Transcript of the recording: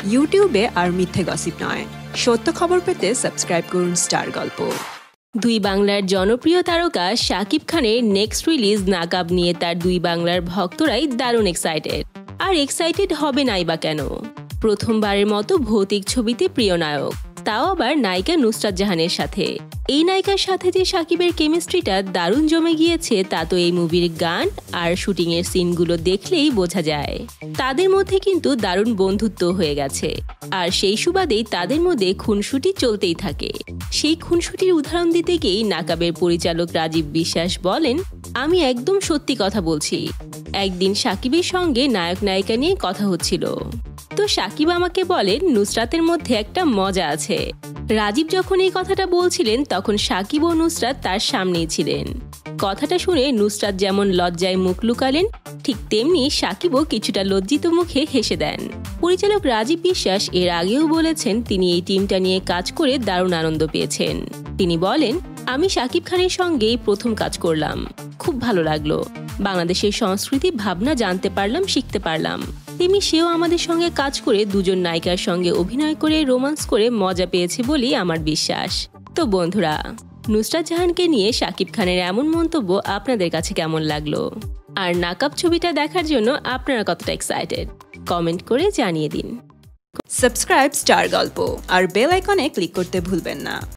ইউটিউবে আর মিথ্যে গসিপ নয়, সত্য খবর পেতে সাবস্ক্রাইব করুন স্টার গল্প। দুই বাংলার জনপ্রিয় তারকা শাকিব খানের নেক্সট রিলিজ নাকাব নিয়ে তার দুই বাংলার ভক্তরাই দারুণ এক্সাইটেড হবে নাই বা কেন। প্রথমবারের মতো ভৌতিক ছবিতে প্রিয় নায়ক, তাও আবার নায়িকা নুসরাত জাহানের সাথে। এই নায়িকার সাথে যে শাকিবের কেমিস্ট্রিটা দারুণ জমে গিয়েছে তা তো এই মুভির গান আর শুটিংয়ের সিনগুলো দেখলেই বোঝা যায়। তাদের মধ্যে কিন্তু দারুণ বন্ধুত্ব হয়ে গেছে, আর সেই সুবাদেই তাদের মধ্যে খুনসুটি চলতেই থাকে। সেই খুনসুটির উদাহরণ দিতে গিয়েই নাকাবের পরিচালক রাজীব বিশ্বাস বলেন, আমি একদম সত্যি কথা বলছি। একদিন শাকিবের সঙ্গে নায়ক নায়িকা নিয়ে কথা হচ্ছিল, তো শাকিব আমাকে বলেন নুসরাতের মধ্যে একটা মজা আছে। রাজীব যখন এই কথাটা বলছিলেন তখন শাকিব ও নুসরাত তার সামনেই ছিলেন। কথাটা শুনে নুসরাত যেমন লজ্জায় মুখ লুকালেন, ঠিক তেমনি শাকিবও কিছুটা লজ্জিত মুখে হেসে দেন। পরিচালক রাজীব বিশ্বাস এর আগেও বলেছেন তিনি এই টিমটা নিয়ে কাজ করে দারুণ আনন্দ পেয়েছেন। তিনি বলেন, আমি শাকিব খানের সঙ্গেই প্রথম কাজ করলাম, খুব ভালো লাগলো। বাংলাদেশের সংস্কৃতি ভাবনা জানতে পারলাম, শিখতে পারলাম। তেমনি সেও আমাদের সঙ্গে কাজ করে দুজন নায়িকার সঙ্গে অভিনয় করে রোমান্স করে মজা পেয়েছে বলেই আমার বিশ্বাস। তো বন্ধুরা, নুসরাত জাহানকে নিয়ে শাকিব খানের এমন মন্তব্য আপনাদের কাছে কেমন লাগলো? আর নাকাব ছবিটা দেখার জন্য আপনারা কতটা এক্সাইটেড কমেন্ট করে জানিয়ে দিন। সাবস্ক্রাইব স্টার গল্প আর বেল আইকনে ক্লিক করতে ভুলবেন না।